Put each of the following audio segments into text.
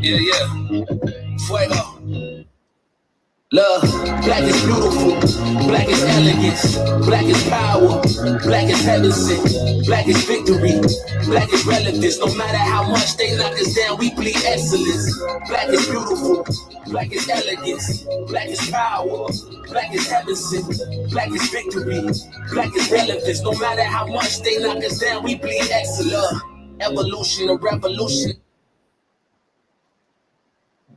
Yeah. Fuego. Love, black is beautiful, black is elegance, black is power, black is heaven sent, black is victory, black is relevance. No matter how much they knock us down, we bleed excellence. Black is beautiful, black is elegance, black is power, black is heaven sent, black is victory, black is relevance. No matter how much they knock us down, we bleed excellence. Evolution or revolution.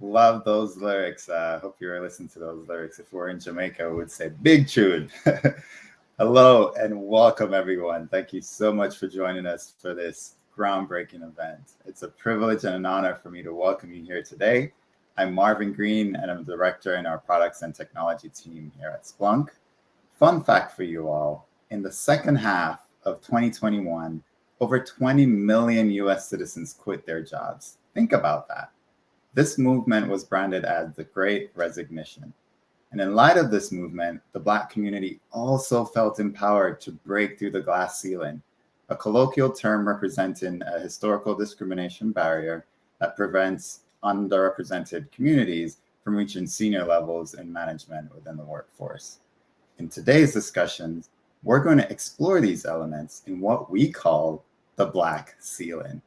Love those lyrics. Hope you were listening to those lyrics. If we're in Jamaica, we would say big tune. Hello and welcome, everyone. Thank you so much for joining us for this groundbreaking event. It's a privilege and an honor for me to welcome you here today. I'm Marvin Green, and I'm the director in our products and technology team here at Splunk. Fun fact for you all, in the second half of 2021, over 20 million US citizens quit their jobs. Think about that. This movement was branded as the Great Resignation. And in light of this movement, the Black community also felt empowered to break through the glass ceiling, a colloquial term representing a historical discrimination barrier that prevents underrepresented communities from reaching senior levels in management within the workforce. In today's discussions, we're going to explore these elements in what we call the Black ceiling.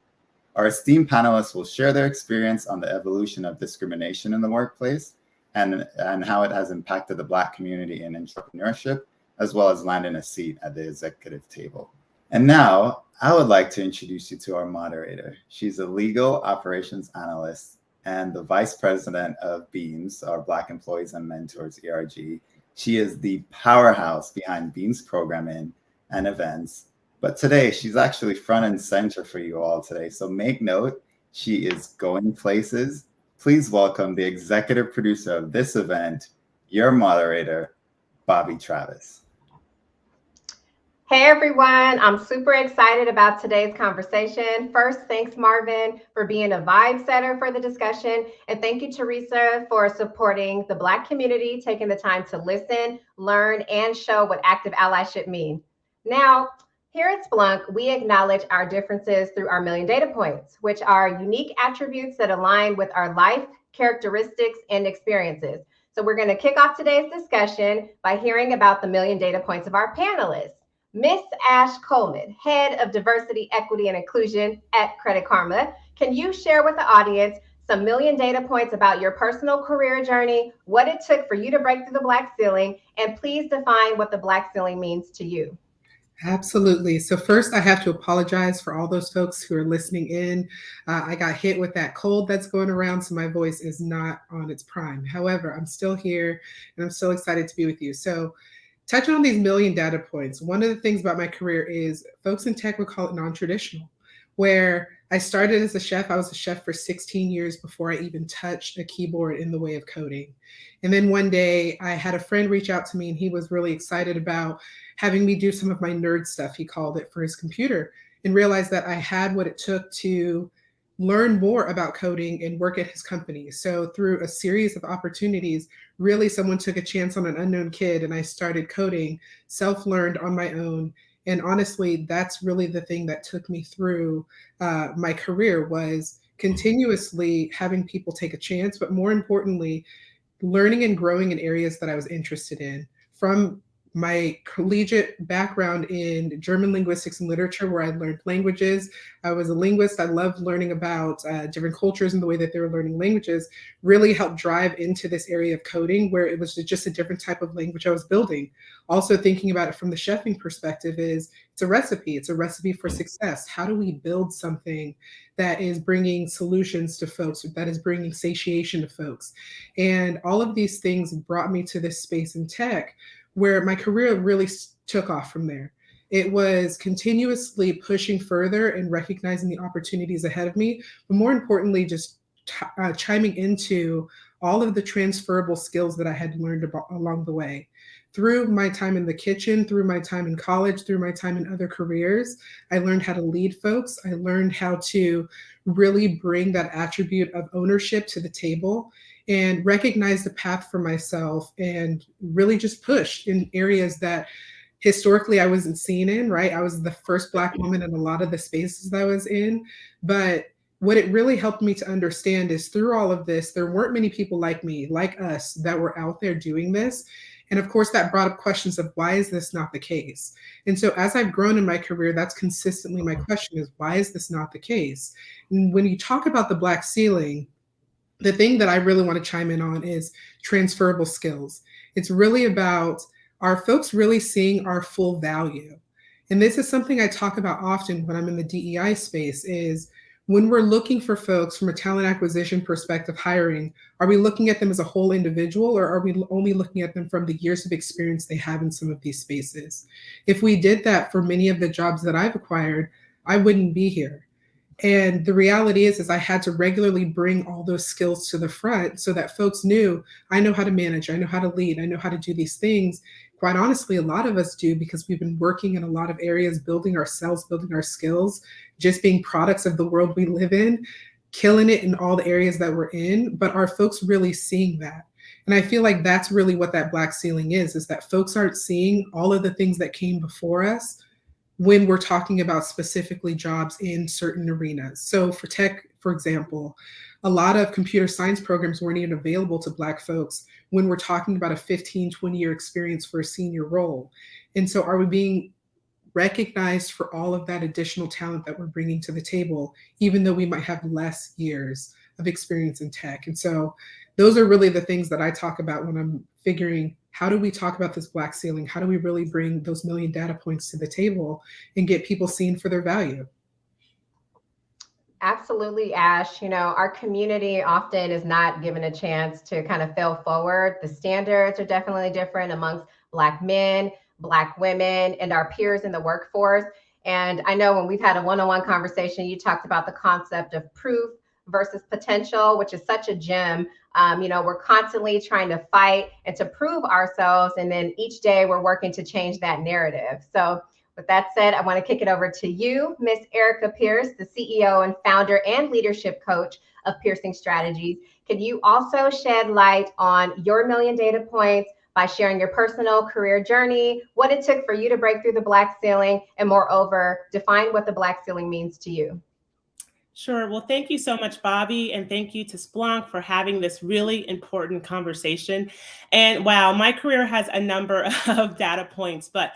Our esteemed panelists will share their experience on the evolution of discrimination in the workplace and how it has impacted the Black community in entrepreneurship, as well as landing a seat at the executive table. And now I would like to introduce you to our moderator. She's a legal operations analyst and the vice president of BEAMS, our Black Employees and Mentors, ERG. She is the powerhouse behind BEAMS programming and events. But today, she's actually front and center for you all today. So make note, she is going places. Please welcome the executive producer of this event, your moderator, Bobbie Travis. Hey everyone, I'm super excited about today's conversation. First, thanks Marvin for being a vibe setter for the discussion. And thank you, Teresa, for supporting the Black community, taking the time to listen, learn, and show what active allyship means. Now, here at Splunk, we acknowledge our differences through our million data points, which are unique attributes that align with our life characteristics and experiences. So we're going to kick off today's discussion by hearing about the million data points of our panelists. Miss Ash Coleman, Head of Diversity, Equity, and Inclusion at Credit Karma. Can you share with the audience some million data points about your personal career journey, what it took for you to break through the Black ceiling, and please define what the Black ceiling means to you? Absolutely. So first, I have to apologize for all those folks who are listening in. I got hit with that cold that's going around, so my voice is not on its prime. However, I'm still here, and I'm so excited to be with you. So touching on these million data points, one of the things about my career is folks in tech would call it non-traditional, where I started as a chef. I was a chef for 16 years before I even touched a keyboard in the way of coding. And then one day I had a friend reach out to me, and he was really excited about having me do some of my nerd stuff, he called it, for his computer, and realized that I had what it took to learn more about coding and work at his company. So through a series of opportunities, really someone took a chance on an unknown kid, and I started coding, self-learned on my own. And honestly, that's really the thing that took me through my career, was continuously having people take a chance, but more importantly, learning and growing in areas that I was interested in. From my collegiate background in German linguistics and literature, where I learned languages. I was a linguist. I loved learning about different cultures and the way that they were learning languages, really helped drive into this area of coding, where it was just a different type of language I was building. Also thinking about it from the chefing perspective is it's a recipe. It's a recipe for success. How do we build something that is bringing solutions to folks, that is bringing satiation to folks? And all of these things brought me to this space in tech, where my career really took off from there. It was continuously pushing further and recognizing the opportunities ahead of me, but more importantly, just chiming into all of the transferable skills that I had learned along the way. Through my time in the kitchen, through my time in college, through my time in other careers, I learned how to lead folks. I learned how to really bring that attribute of ownership to the table and recognize the path for myself, and really just push in areas that historically I wasn't seen in, right? I was the first Black woman in a lot of the spaces that I was in, but what it really helped me to understand is through all of this, there weren't many people like me, like us, that were out there doing this. And of course, that brought up questions of why is this not the case? And so as I've grown in my career, that's consistently my question is, why is this not the case? And when you talk about the Black ceiling, the thing that I really want to chime in on is transferable skills. It's really about, are folks really seeing our full value? And this is something I talk about often when I'm in the DEI space is when we're looking for folks from a talent acquisition perspective hiring, are we looking at them as a whole individual, or are we only looking at them from the years of experience they have in some of these spaces? If we did that for many of the jobs that I've acquired, I wouldn't be here. And the reality is I had to regularly bring all those skills to the front so that folks knew I know how to manage, I know how to lead, I know how to do these things. Quite honestly, a lot of us do because we've been working in a lot of areas, building ourselves, building our skills, just being products of the world we live in, killing it in all the areas that we're in. But are folks really seeing that? And I feel like that's really what that Black ceiling is that folks aren't seeing all of the things that came before us when we're talking about specifically jobs in certain arenas. So for tech, for example, a lot of computer science programs weren't even available to Black folks when we're talking about a 15, 20-year experience for a senior role. And so are we being recognized for all of that additional talent that we're bringing to the table, even though we might have less years of experience in tech? And so those are really the things that I talk about when I'm figuring, how do we talk about this Black ceiling? How do we really bring those million data points to the table and get people seen for their value? Absolutely, Ash. Our community often is not given a chance to kind of fail forward. The standards are definitely different amongst Black men, Black women, and our peers in the workforce. And I know when we've had a one-on-one conversation, you talked about the concept of proof versus potential, which is such a gem. We're constantly trying to fight and to prove ourselves. And then each day we're working to change that narrative. So with that said, I want to kick it over to you, Miss Arika Pierce, the CEO and founder and leadership coach of Piercing Strategies. Can you also shed light on your million data points by sharing your personal career journey, what it took for you to break through the Black ceiling, and moreover, define what the Black ceiling means to you? Sure. Well, thank you so much, Bobbie, and thank you to Splunk for having this really important conversation. And wow, my career has a number of data points, but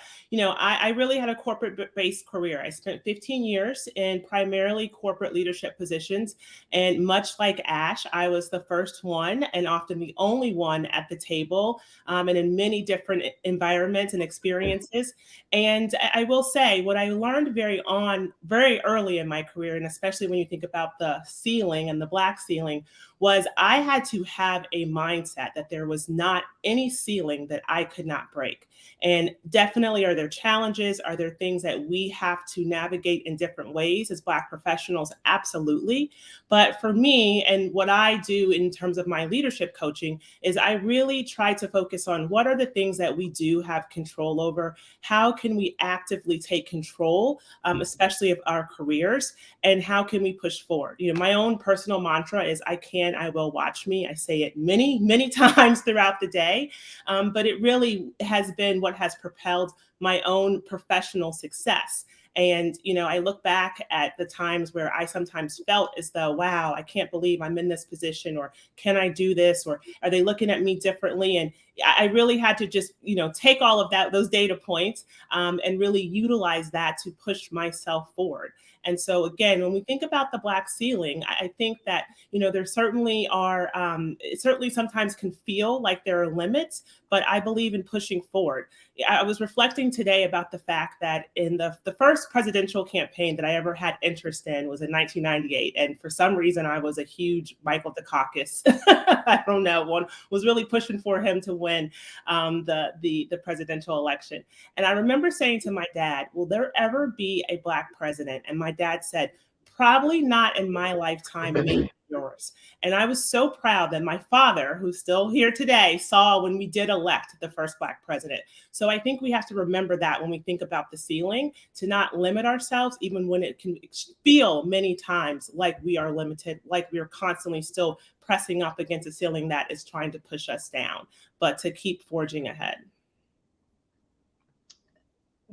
I really had a corporate-based career. I spent 15 years in primarily corporate leadership positions, and much like Ash, I was the first one and often the only one at the table, and in many different environments and experiences. And I will say, what I learned very early in my career, and especially when you think about the ceiling and the Black ceiling, was I had to have a mindset that there was not any ceiling that I could not break. And definitely, are there challenges? Are there things that we have to navigate in different ways as Black professionals? Absolutely. But for me, and what I do in terms of my leadership coaching, is I really try to focus on what are the things that we do have control over? How can we actively take control, especially of our careers? And how can we push forward? My own personal mantra is I can, I will, watch me. I say it many, many times throughout the day, but it really has been what has propelled my own professional success. And, I look back at the times where I sometimes felt as though, wow, I can't believe I'm in this position, or can I do this? Or are they looking at me differently? And I really had to just, take all of those data points, and really utilize that to push myself forward. And so again, when we think about the Black ceiling, I think that, there certainly are, it certainly sometimes can feel like there are limits, but I believe in pushing forward. I was reflecting today about the fact that in the first presidential campaign that I ever had interest in was in 1998. And for some reason, I was a huge Michael Dukakis. I don't know, was really pushing for him to win the presidential election. And I remember saying to my dad, will there ever be a Black president? And my dad said, probably not in my lifetime, maybe yours. And I was so proud that my father, who's still here today, saw when we did elect the first Black president. So I think we have to remember that when we think about the ceiling, to not limit ourselves, even when it can feel many times like we are limited, like we are constantly still pressing up against a ceiling that is trying to push us down, but to keep forging ahead.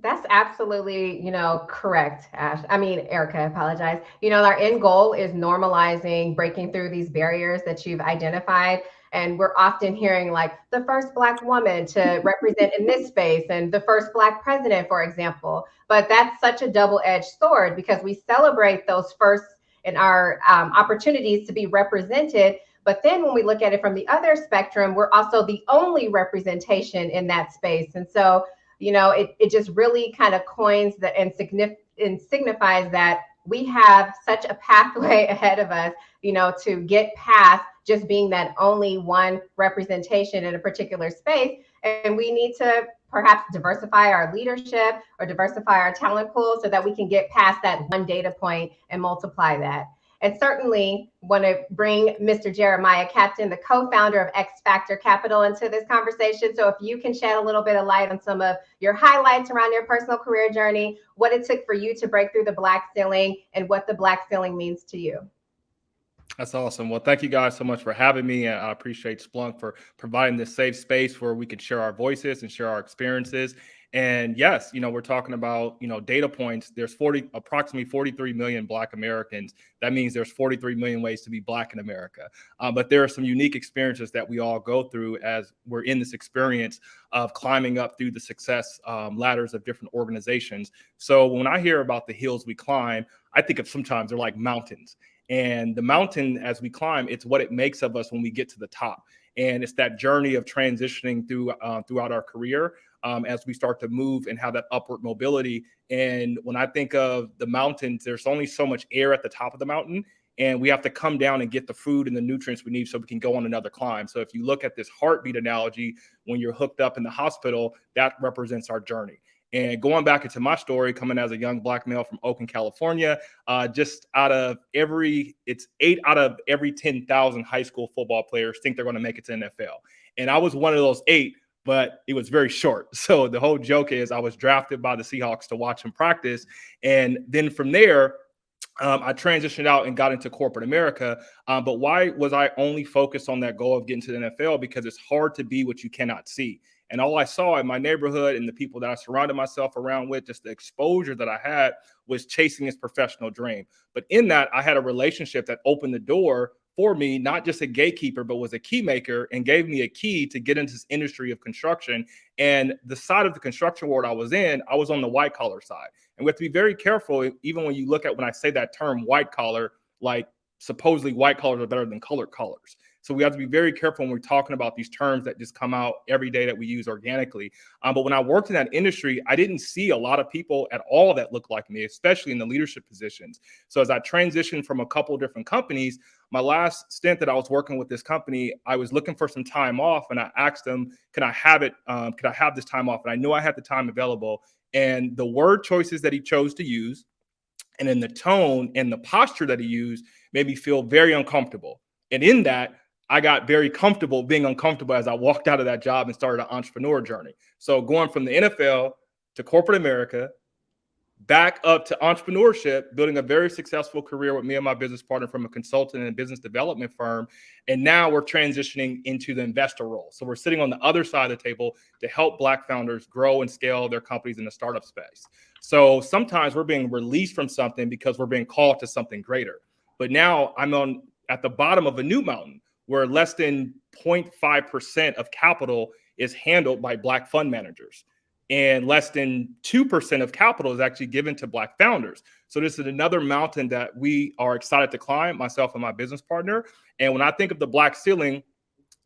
That's absolutely, correct, Ash. I mean, Erica, I apologize. Our end goal is normalizing, breaking through these barriers that you've identified. And we're often hearing like the first Black woman to represent in this space and the first Black president, for example. But that's such a double-edged sword because we celebrate those firsts in our opportunities to be represented. But then when we look at it from the other spectrum, we're also the only representation in that space. And so it just really kind of coins and signifies that we have such a pathway ahead of us, to get past just being that only one representation in a particular space. And we need to perhaps diversify our leadership or diversify our talent pool so that we can get past that one data point and multiply that. And certainly want to bring Mr. Jeremiah Captain, the co-founder of XFactor Capital, into this conversation. So if you can shed a little bit of light on some of your highlights around your personal career journey, what it took for you to break through the Black ceiling and what the Black ceiling means to you. That's awesome. Well, thank you guys so much for having me. And I appreciate Splunk for providing this safe space where we can share our voices and share our experiences. And yes, we're talking about, data points. There's approximately 43 million Black Americans. That means there's 43 million ways to be Black in America. But there are some unique experiences that we all go through as we're in this experience of climbing up through the success ladders of different organizations. So when I hear about the hills we climb, I think of sometimes they're like mountains. And the mountain, as we climb, it's what it makes of us when we get to the top. And it's that journey of transitioning throughout our career as we start to move and have that upward mobility. And when I think of the mountains, there's only so much air at the top of the mountain. And we have to come down and get the food and the nutrients we need so we can go on another climb. So if you look at this heartbeat analogy, when you're hooked up in the hospital, that represents our journey. And going back into my story, coming as a young Black male from Oakland, California, it's 8 out of every 10,000 high school football players think they're going to make it to NFL. And I was one of those 8, but it was very short. So the whole joke is I was drafted by the Seahawks to watch him practice. And then from there, I transitioned out and got into corporate America. But why was I only focused on that goal of getting to the NFL? Because it's hard to be what you cannot see. And all I saw in my neighborhood and the people that I surrounded myself around with, just the exposure that I had, was chasing this professional dream. But in that, I had a relationship that opened the door for me, not just a gatekeeper, but was a key maker and gave me a key to get into this industry of construction. And the side of the construction world I was on the white collar side. And we have to be very careful, even when you look at when I say that term white collar, like supposedly white collars are better than colored collars. So we have to be very careful when we're talking about these terms that just come out every day that we use organically. But when I worked in that industry, I didn't see a lot of people at all that looked like me, especially in the leadership positions. So as I transitioned from a couple of different companies, my last stint that I was working with this company, I was looking for some time off, and I asked them, "Can I have it? Could I have this time off?" And I knew I had the time available. And the word choices that he chose to use, and in the tone and the posture that he used, made me feel very uncomfortable. And in that, I got very comfortable being uncomfortable as I walked out of that job and started an entrepreneur journey. So going from the NFL to corporate America, back up to entrepreneurship, building a very successful career with me and my business partner from a consultant and business development firm. And now we're transitioning into the investor role. So we're sitting on the other side of the table to help Black founders grow and scale their companies in the startup space. So sometimes we're being released from something because we're being called to something greater. But now I'm at the bottom of a new mountain where less than 0.5% of capital is handled by Black fund managers. And less than 2% of capital is actually given to Black founders. So this is another mountain that we are excited to climb, myself and my business partner. And when I think of the Black ceiling,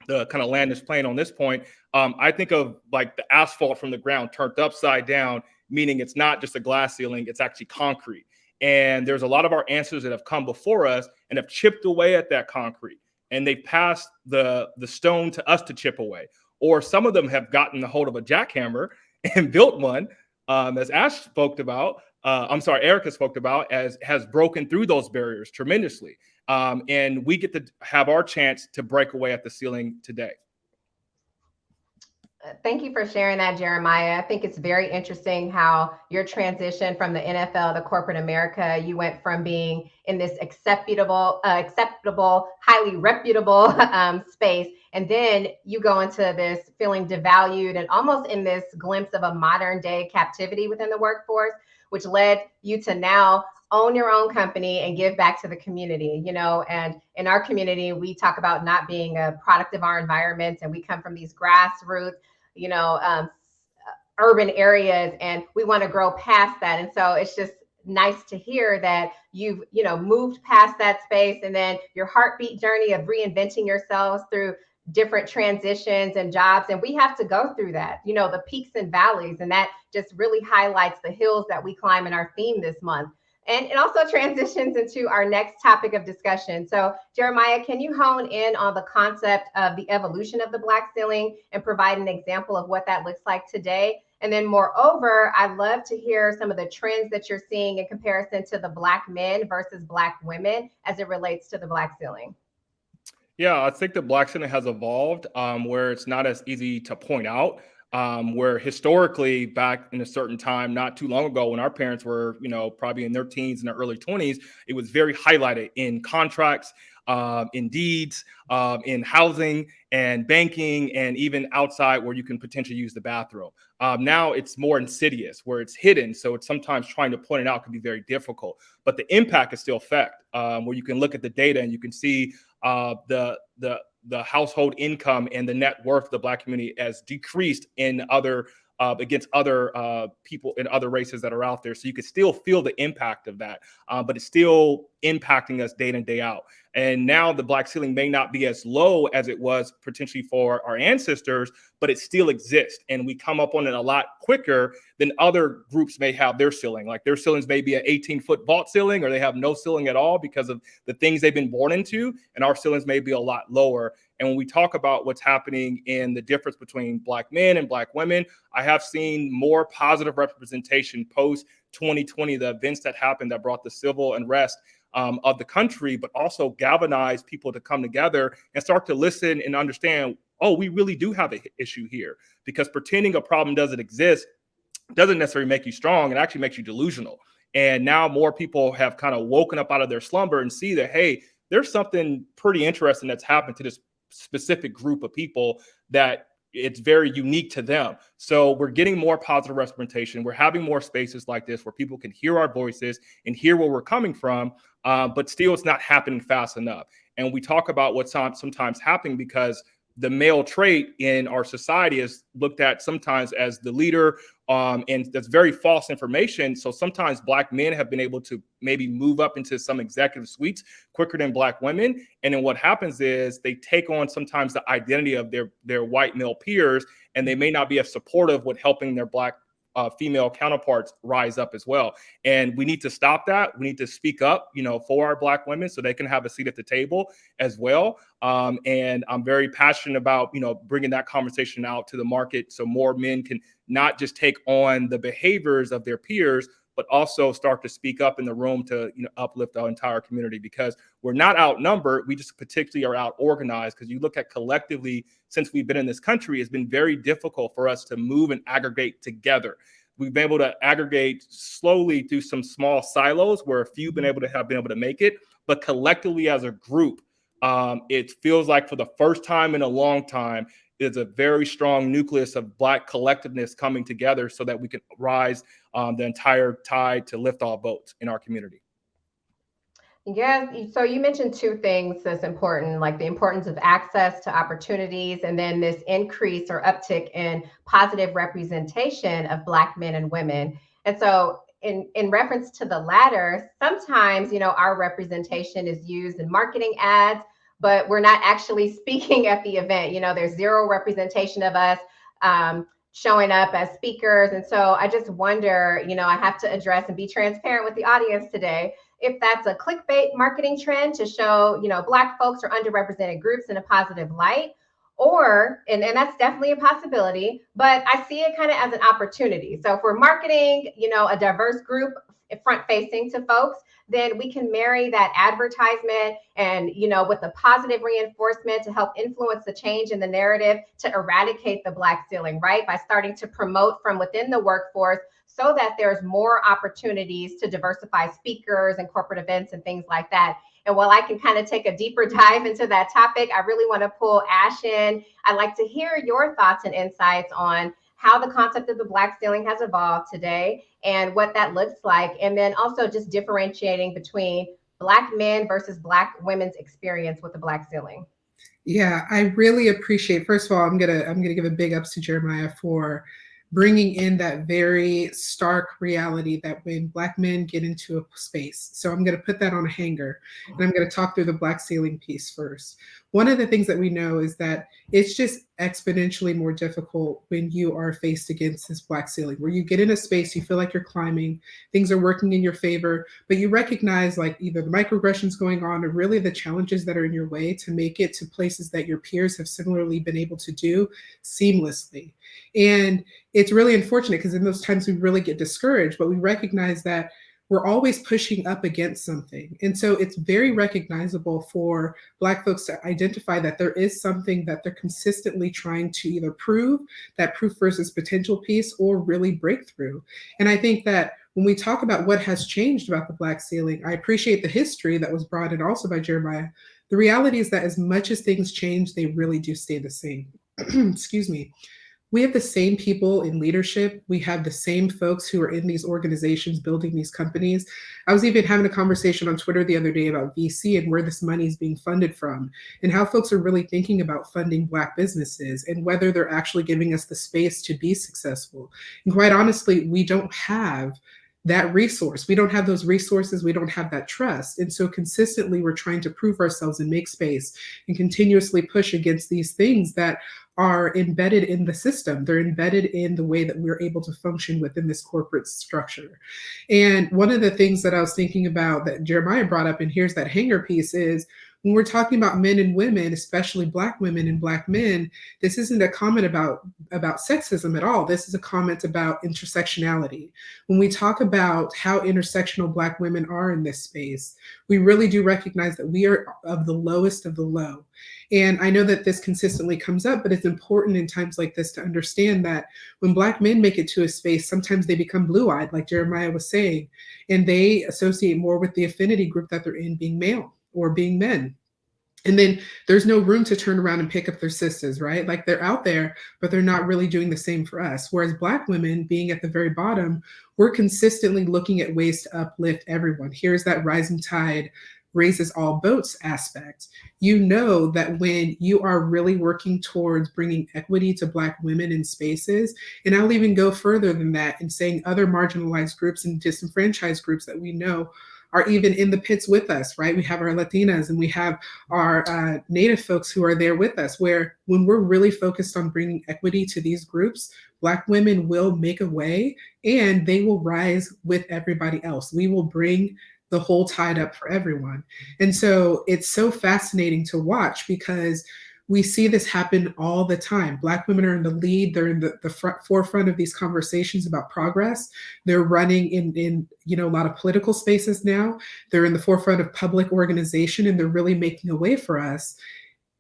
the kind of land is playing on this point, I think of like the asphalt from the ground turned upside down, meaning it's not just a glass ceiling, it's actually concrete. And there's a lot of our answers that have come before us and have chipped away at that concrete. And they passed the stone to us to chip away. Or some of them have gotten a hold of a jackhammer and built one, as Ash spoke about, Arika spoke about, as has broken through those barriers tremendously. And we get to have our chance to break away at the ceiling today. Thank you for sharing that, Jeremiah. I think it's very interesting how your transition from the NFL to corporate America, you went from being in this acceptable, highly reputable space, And then you go into this feeling devalued and almost in this glimpse of a modern day captivity within the workforce, which led you to now own your own company and give back to the community, and in our community, we talk about not being a product of our environment, and we come from these grassroots, urban areas, and we want to grow past that. And so it's just nice to hear that you've, moved past that space, and then your heartbeat journey of reinventing yourselves through different transitions and jobs. And we have to go through that, the peaks and valleys. And that just really highlights the hills that we climb in our theme this month. And it also transitions into our next topic of discussion. So Jeremiah, can you hone in on the concept of the evolution of the Black ceiling and provide an example of what that looks like today? And then moreover, I'd love to hear some of the trends that you're seeing in comparison to the Black men versus Black women as it relates to the Black ceiling. Yeah, I think the Black ceiling has evolved where it's not as easy to point out. Where historically back in a certain time, not too long ago, when our parents were, probably in their teens and their early 20s, it was very highlighted in contracts, in deeds, in housing and banking, and even outside where you can potentially use the bathroom. Now it's more insidious where it's hidden. So it's sometimes trying to point it out can be very difficult, but the impact is still felt where you can look at the data and you can see the household income and the net worth of the Black community has decreased in other against other people in other races that are out there. So you can still feel the impact of that, but it's still impacting us day in and day out. And now the Black ceiling may not be as low as it was potentially for our ancestors, but it still exists. And we come up on it a lot quicker than other groups may have their ceiling. Like their ceilings may be an 18-foot vault ceiling, or they have no ceiling at all because of the things they've been born into. And our ceilings may be a lot lower. And when we talk about what's happening in the difference between Black men and Black women, I have seen more positive representation post 2020, the events that happened that brought the civil unrest of the country, but also galvanize people to come together and start to listen and understand, oh, we really do have an issue here, because pretending a problem doesn't exist doesn't necessarily make you strong. It actually makes you delusional. And now more people have kind of woken up out of their slumber and see that, hey, there's something pretty interesting that's happened to this specific group of people that it's very unique to them. So we're getting more positive representation. We're having more spaces like this where people can hear our voices and hear where we're coming from, but still it's not happening fast enough. And we talk about what's sometimes happening because the male trait in our society is looked at sometimes as the leader, and that's very false information. So sometimes Black men have been able to maybe move up into some executive suites quicker than Black women. And then what happens is they take on sometimes the identity of their white male peers, and they may not be as supportive with helping their Black female counterparts rise up as well. And we need to stop that. We need to speak up, for our Black women so they can have a seat at the table as well. And I'm very passionate about, bringing that conversation out to the market so more men can not just take on the behaviors of their peers, but also start to speak up in the room to uplift our entire community, because we're not outnumbered. We just particularly are out organized, because you look at collectively, since we've been in this country, it's been very difficult for us to move and aggregate together. We've been able to aggregate slowly through some small silos where a few have been able to make it, but collectively as a group, it feels like for the first time in a long time, there's a very strong nucleus of Black collectiveness coming together so that we can rise the entire tide to lift all boats in our community. Yes, so you mentioned two things that's important, like the importance of access to opportunities, and then this increase or uptick in positive representation of Black men and women. And so in reference to the latter, sometimes, our representation is used in marketing ads, but we're not actually speaking at the event. There's zero representation of us showing up as speakers. And so I just wonder, I have to address and be transparent with the audience today, if that's a clickbait marketing trend to show, Black folks or underrepresented groups in a positive light, or, and that's definitely a possibility, but I see it kind of as an opportunity. So if we're marketing, a diverse group front facing to folks, then we can marry that advertisement and, with the positive reinforcement to help influence the change in the narrative to eradicate the Black ceiling, right? By starting to promote from within the workforce so that there's more opportunities to diversify speakers and corporate events and things like that. And while I can kind of take a deeper dive into that topic, I really want to pull Ash in. I'd like to hear your thoughts and insights on how the concept of the Black ceiling has evolved today and what that looks like. And then also just differentiating between Black men versus Black women's experience with the Black ceiling. Yeah, I really appreciate. First of all, I'm gonna give a big ups to Jeremiah for bringing in that very stark reality that when Black men get into a space. So I'm gonna put that on a hanger, and I'm gonna talk through the Black ceiling piece first. One of the things that we know is that it's just exponentially more difficult when you are faced against this Black ceiling, where you get in a space, you feel like you're climbing, things are working in your favor, but you recognize like either the microaggressions going on or really the challenges that are in your way to make it to places that your peers have similarly been able to do seamlessly. And it's really unfortunate because in those times we really get discouraged, but we recognize that we're always pushing up against something. And so it's very recognizable for Black folks to identify that there is something that they're consistently trying to either prove, that proof versus potential piece, or really break through. And I think that when we talk about what has changed about the Black ceiling, I appreciate the history that was brought in also by Jeremiah. The reality is that as much as things change, they really do stay the same. Excuse me. We have the same people in leadership. We have the same folks who are in these organizations building these companies. I was even having a conversation on Twitter the other day about VC and where this money is being funded from and how folks are really thinking about funding Black businesses and whether they're actually giving us the space to be successful. And quite honestly, we don't have that resource. We don't have those resources. We don't have that trust. And so consistently, we're trying to prove ourselves and make space and continuously push against these things that are embedded in the system. They're embedded in the way that we're able to function within this corporate structure. And one of the things that I was thinking about that Jeremiah brought up, and here's that hanger piece, is when we're talking about men and women, especially Black women and Black men, this isn't a comment about sexism at all. This is a comment about intersectionality. When we talk about how intersectional Black women are in this space, we really do recognize that we are of the lowest of the low. And I know that this consistently comes up, but it's important in times like this to understand that when Black men make it to a space, sometimes they become blue-eyed, like Jeremiah was saying, and they associate more with the affinity group that they're in, being male or being men. And then there's no room to turn around and pick up their sisters, right? Like they're out there, but they're not really doing the same for us. Whereas Black women being at the very bottom, we're consistently looking at ways to uplift everyone. Here's that rising tide raises all boats aspect. You know that when you are really working towards bringing equity to Black women in spaces, and I'll even go further than that in saying other marginalized groups and disenfranchised groups that we know are even in the pits with us, right? We have our Latinas and we have our Native folks who are there with us, where when we're really focused on bringing equity to these groups, Black women will make a way and they will rise with everybody else. We will bring the whole tide up for everyone. And so it's so fascinating to watch because we see this happen all the time. Black women are in the lead. They're in the forefront of these conversations about progress. They're running in a lot of political spaces now. They're in the forefront of public organization, and they're really making a way for us.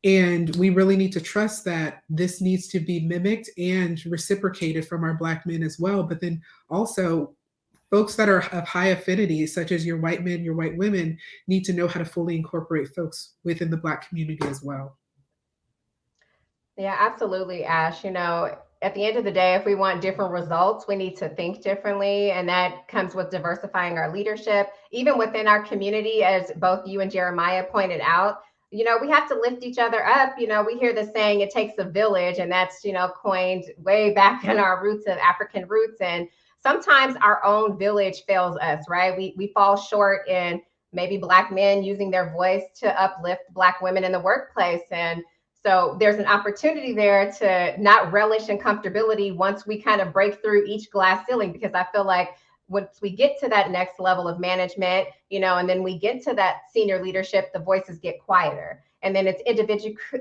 And we really need to trust that this needs to be mimicked and reciprocated from our Black men as well. But then also, folks that are of high affinity, such as your white men, your white women, need to know how to fully incorporate folks within the Black community as well. Yeah, absolutely, Ash. At the end of the day, if we want different results, we need to think differently. And that comes with diversifying our leadership, even within our community, as both you and Jeremiah pointed out. We have to lift each other up. We hear the saying, it takes a village, and that's, coined way back in our roots of African roots. And sometimes our own village fails us, right? We fall short in maybe Black men using their voice to uplift Black women in the workplace. And so there's an opportunity there to not relish in comfortability once we kind of break through each glass ceiling, because I feel like once we get to that next level of management, and then we get to that senior leadership, the voices get quieter. And then it's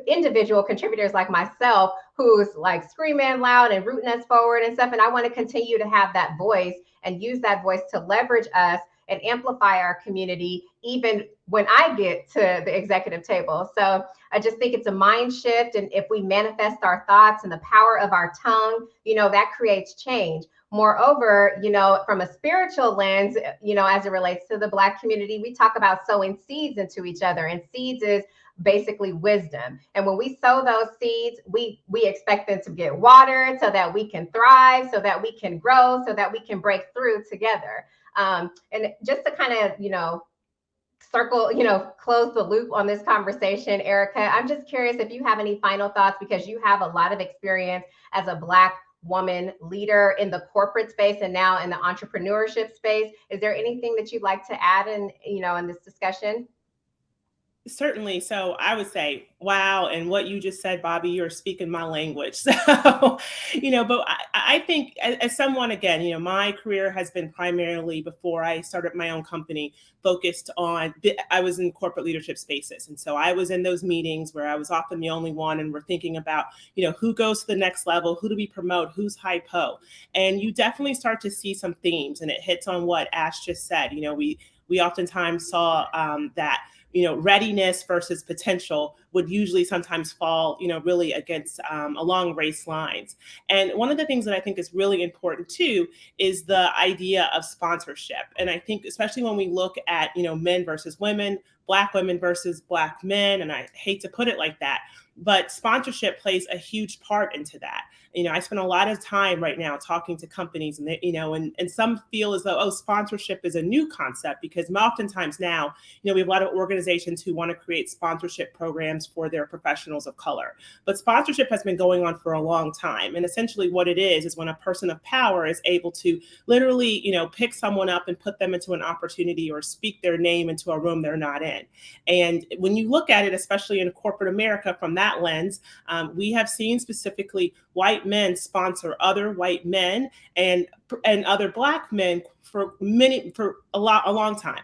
individual contributors like myself who's like screaming loud and rooting us forward and stuff. And I want to continue to have that voice and use that voice to leverage us and amplify our community, even when I get to the executive table. So I just think it's a mind shift. And if we manifest our thoughts and the power of our tongue, that creates change. Moreover, from a spiritual lens, as it relates to the Black community, we talk about sowing seeds into each other, and seeds is basically wisdom. And when we sow those seeds, we expect them to get watered so that we can thrive, so that we can grow, so that we can break through together. And just to kind of, circle, close the loop on this conversation, Arika, I'm just curious if you have any final thoughts, because you have a lot of experience as a Black woman leader in the corporate space and now in the entrepreneurship space. Is there anything that you'd like to add in this discussion? Certainly. So I would say, wow. And what you just said, Bobbie, you're speaking my language. So, but I think as someone, again, my career has been primarily, before I started my own company, focused on, I was in corporate leadership spaces. And so I was in those meetings where I was often the only one, and we're thinking about, who goes to the next level, who do we promote, who's hypo. And you definitely start to see some themes, and it hits on what Ash just said. We oftentimes saw that readiness versus potential would usually sometimes fall, really against along race lines. And one of the things that I think is really important too is the idea of sponsorship. And I think especially when we look at, men versus women, Black women versus Black men, and I hate to put it like that, but sponsorship plays a huge part into that. I spend a lot of time right now talking to companies, and they, and some feel as though, sponsorship is a new concept, because oftentimes now, we have a lot of organizations who want to create sponsorship programs for their professionals of color. But sponsorship has been going on for a long time. And essentially what it is when a person of power is able to literally, pick someone up and put them into an opportunity or speak their name into a room they're not in. And when you look at it, especially in corporate America from that lens, we have seen specifically white men sponsor other white men and other Black men for a long time.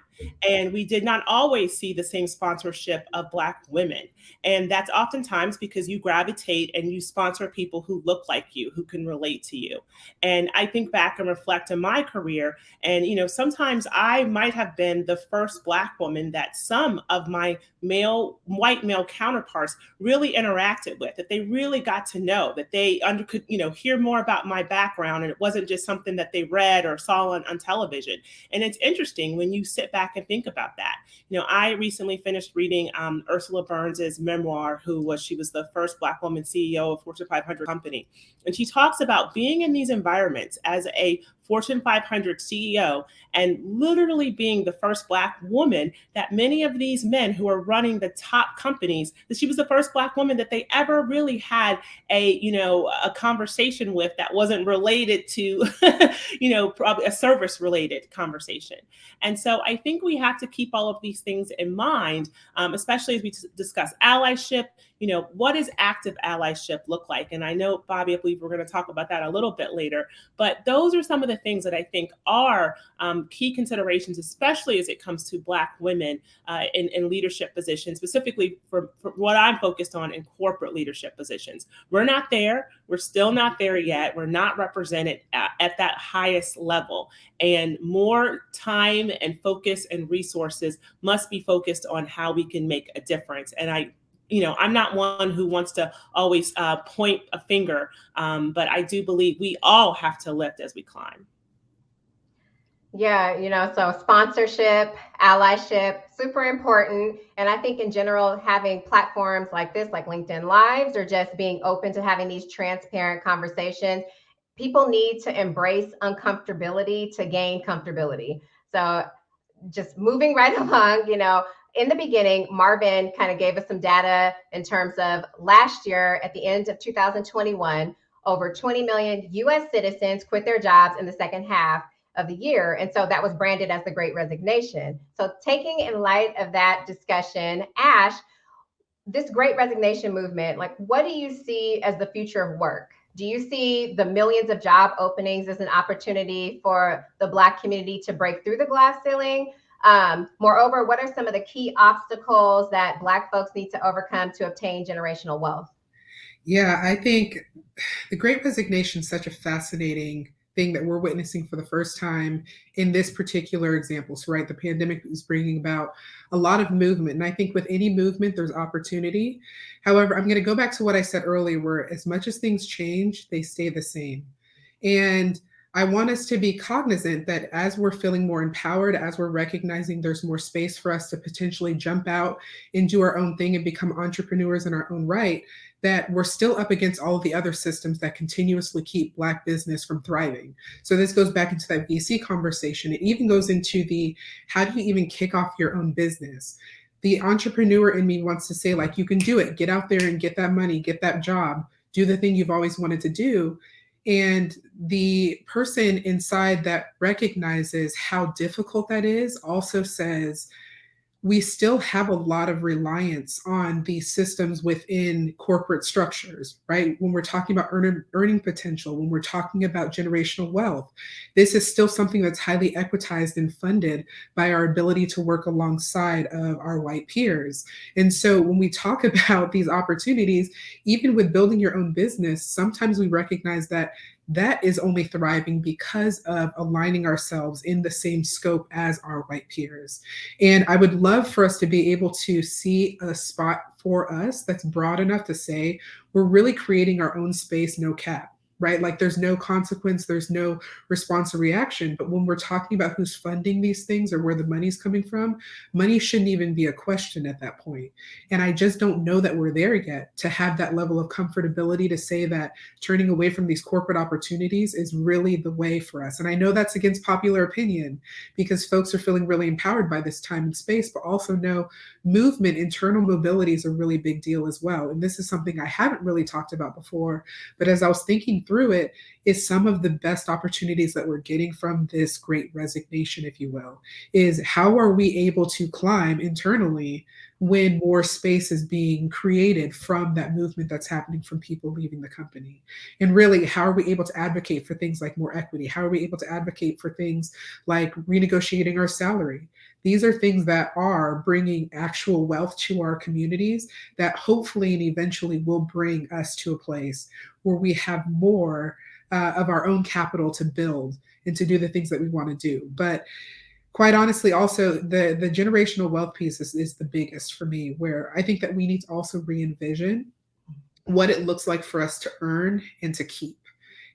And we did not always see the same sponsorship of Black women. And that's oftentimes because you gravitate and you sponsor people who look like you, who can relate to you. And I think back and reflect on my career, and, sometimes I might have been the first Black woman that some of my white male counterparts really interacted with, that they really got to know, that they could, hear more about my background. And it wasn't just something that they read or saw on television. And it's interesting when you sit back and think about that. I recently finished reading Ursula Burns's memoir, she was the first Black woman CEO of Fortune 500 company. And she talks about being in these environments as a Fortune 500 CEO and literally being the first Black woman that many of these men who are running the top companies, that she was the first Black woman that they ever really had a conversation with that wasn't related to, probably a service related conversation. And so I think we have to keep all of these things in mind, especially as we discuss allyship. What does active allyship look like? And I know, Bobbie, I believe we're going to talk about that a little bit later, but those are some of the things that I think are key considerations, especially as it comes to Black women in leadership positions, specifically for what I'm focused on in corporate leadership positions. We're not there. We're still not there yet. We're not represented at that highest level. And more time and focus and resources must be focused on how we can make a difference. And I'm not one who wants to always point a finger, but I do believe we all have to lift as we climb. Yeah, so sponsorship, allyship, super important. And I think in general, having platforms like this, like LinkedIn Lives, or just being open to having these transparent conversations, people need to embrace uncomfortability to gain comfortability. So just moving right along, in the beginning, Marvin kind of gave us some data in terms of last year, at the end of 2021, over 20 million US citizens quit their jobs in the second half of the year. And so that was branded as the Great Resignation. So taking in light of that discussion, Ash, this Great Resignation movement, like, what do you see as the future of work? Do you see the millions of job openings as an opportunity for the Black community to break through the glass ceiling? Moreover, what are some of the key obstacles that Black folks need to overcome to obtain generational wealth? Yeah, I think the Great Resignation is such a fascinating thing that we're witnessing for the first time in this particular example. So, right, the pandemic is bringing about a lot of movement. And I think with any movement, there's opportunity. However, I'm going to go back to what I said earlier, where as much as things change, they stay the same. And I want us to be cognizant that as we're feeling more empowered, as we're recognizing there's more space for us to potentially jump out and do our own thing and become entrepreneurs in our own right, that we're still up against all of the other systems that continuously keep Black business from thriving. So this goes back into that VC conversation. It even goes into the, how do you even kick off your own business? The entrepreneur in me wants to say, like, you can do it. Get out there and get that money, get that job, do the thing you've always wanted to do. And the person inside that recognizes how difficult that is also says, we still have a lot of reliance on these systems within corporate structures, right? When we're talking about earning potential, when we're talking about generational wealth, this is still something that's highly equitized and funded by our ability to work alongside of our white peers. And so when we talk about these opportunities, even with building your own business, sometimes we recognize that that is only thriving because of aligning ourselves in the same scope as our white peers. And I would love for us to be able to see a spot for us that's broad enough to say, we're really creating our own space, no cap, right? Like there's no consequence, there's no response or reaction. But when we're talking about who's funding these things or where the money's coming from, money shouldn't even be a question at that point. And I just don't know that we're there yet to have that level of comfortability to say that turning away from these corporate opportunities is really the way for us. And I know that's against popular opinion because folks are feeling really empowered by this time and space, but also know movement, internal mobility is a really big deal as well. And this is something I haven't really talked about before, but as I was thinking through it, is some of the best opportunities that we're getting from this great resignation, if you will, is how are we able to climb internally when more space is being created from that movement that's happening from people leaving the company? And really, how are we able to advocate for things like more equity? How are we able to advocate for things like renegotiating our salary? These are things that are bringing actual wealth to our communities that hopefully and eventually will bring us to a place where we have more of our own capital to build and to do the things that we want to do. But quite honestly, also the generational wealth piece is the biggest for me, where I think that we need to also re-envision what it looks like for us to earn and to keep.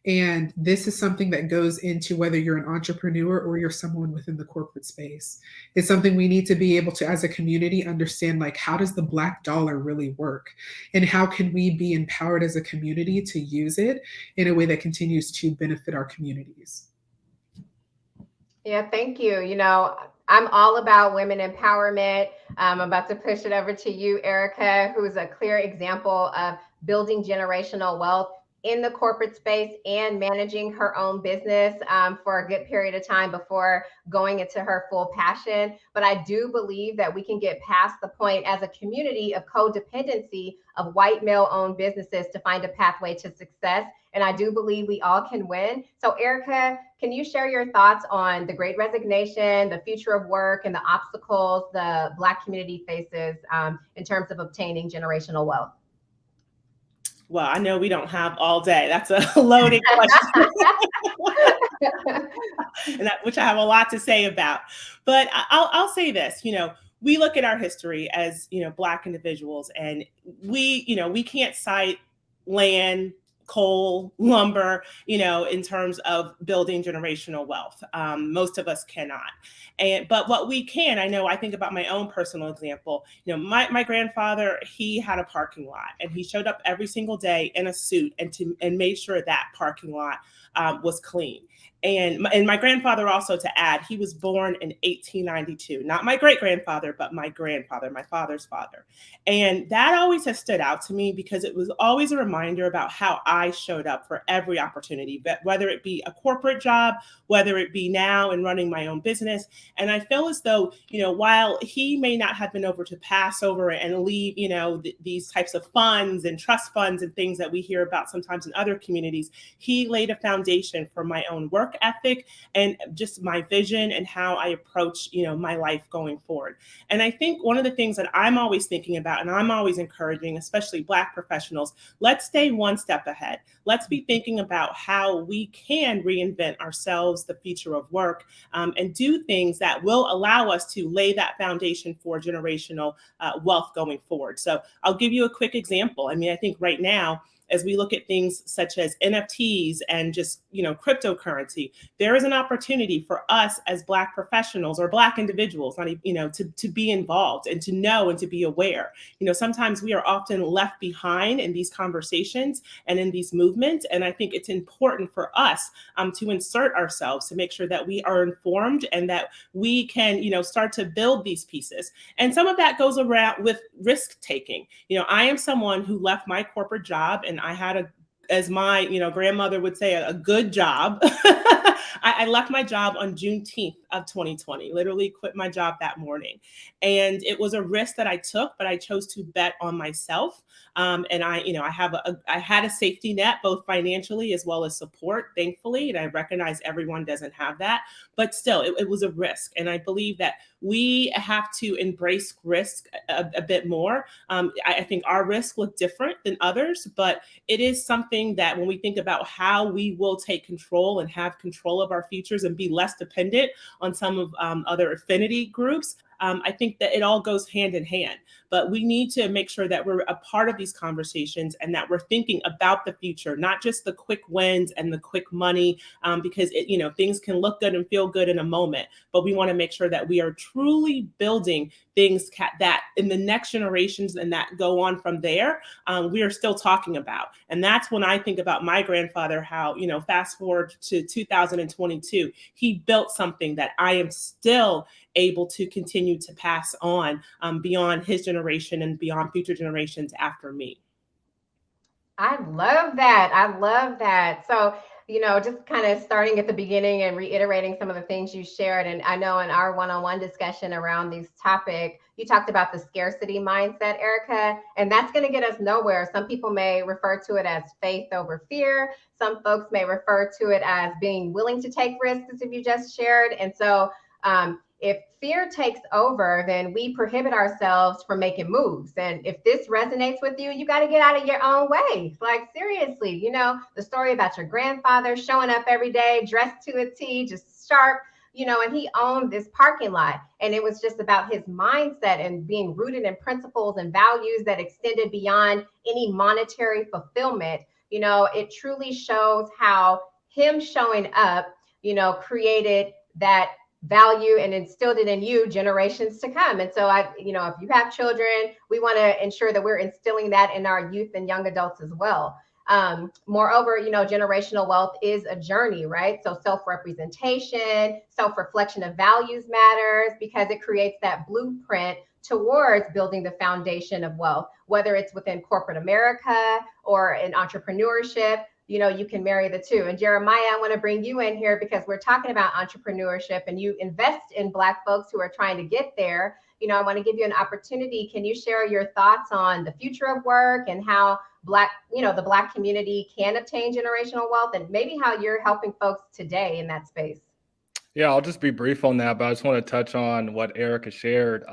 And this is something that goes into whether you're an entrepreneur or you're someone within the corporate space. It's something we need to be able to, as a community, understand, like, how does the Black dollar really work? And how can we be empowered as a community to use it in a way that continues to benefit our communities? Yeah, thank you. You know, I'm all about women empowerment. I'm about to push it over to you, Arika, who is a clear example of building generational wealth in the corporate space and managing her own business for a good period of time before going into her full passion. But I do believe that we can get past the point as a community of codependency of white male-owned businesses to find a pathway to success. And I do believe we all can win. So Arika, can you share your thoughts on the Great Resignation, the future of work, and the obstacles the Black community faces in terms of obtaining generational wealth? Well, I know we don't have all day. That's a loaded question, and which I have a lot to say about. But I'll say this, you know, we look at our history as, you know, Black individuals, and we can't cite land, coal, lumber, you know, in terms of building generational wealth. Most of us cannot. But what we can, I think about my own personal example. You know, my grandfather, he had a parking lot, and he showed up every single day in a suit and made sure that parking lot was clean. And my grandfather, also to add, he was born in 1892, not my great grandfather, but my grandfather, my father's father. And that always has stood out to me because it was always a reminder about how I showed up for every opportunity, but whether it be a corporate job, whether it be now in running my own business. And I feel as though, you know, while he may not have been over to pass over and leave, you know, these types of funds and trust funds and things that we hear about sometimes in other communities, he laid a foundation for my own work ethic and just my vision and how I approach, you know, my life going forward. And I think one of the things that I'm always thinking about, and I'm always encouraging, especially Black professionals, let's stay one step ahead. Let's be thinking about how we can reinvent ourselves, the future of work, and do things that will allow us to lay that foundation for generational wealth going forward. So I'll give you a quick example. I mean, I think right now, as we look at things such as NFTs and just, cryptocurrency, there is an opportunity for us as Black professionals or Black individuals, not even, to be involved and to know and to be aware. Sometimes we are often left behind in these conversations and in these movements. And I think it's important for us to insert ourselves to make sure that we are informed and that we can, start to build these pieces. And some of that goes around with risk taking. I am someone who left my corporate job, and I had as my grandmother would say, a good job. I left my job on Juneteenth of 2020, literally quit my job that morning. And it was a risk that I took, but I chose to bet on myself. And I had a safety net, both financially as well as support, thankfully. And I recognize everyone doesn't have that, but still it was a risk. And I believe that we have to embrace risk a bit more. I think our risk look different than others, but it is something that when we think about how we will take control and have control of our futures and be less dependent on some of other affinity groups, I think that it all goes hand in hand. But we need to make sure that we're a part of these conversations and that we're thinking about the future, not just the quick wins and the quick money, because things can look good and feel good in a moment. But we want to make sure that we are truly building things that in the next generations and that go on from there, we are still talking about. And that's when I think about my grandfather, how, fast forward to 2022, he built something that I am still able to continue to pass on beyond his generation and beyond future generations after me. I love that. I love that. So, just kind of starting at the beginning and reiterating some of the things you shared. And I know in our one-on-one discussion around these topics, you talked about the scarcity mindset, Arika, and that's going to get us nowhere. Some people may refer to it as faith over fear. Some folks may refer to it as being willing to take risks, as you just shared. And so, if fear takes over, then we prohibit ourselves from making moves. And if this resonates with you, you got to get out of your own way. Like, seriously, the story about your grandfather showing up every day, dressed to a T, just sharp, and he owned this parking lot. And it was just about his mindset and being rooted in principles and values that extended beyond any monetary fulfillment. It truly shows how him showing up, created that value and instilled it in you generations to come. And so if you have children, we want to ensure that we're instilling that in our youth and young adults as well. Moreover, generational wealth is a journey, right? So self-representation, self-reflection of values matters because it creates that blueprint towards building the foundation of wealth, whether it's within corporate America or in entrepreneurship. You can marry the two. And Jeremiah, I want to bring you in here because we're talking about entrepreneurship and you invest in Black folks who are trying to get there. I want to give you an opportunity. Can you share your thoughts on the future of work and how the Black community can obtain generational wealth and maybe how you're helping folks today in that space? Yeah, I'll just be brief on that, but I just want to touch on what Arika shared.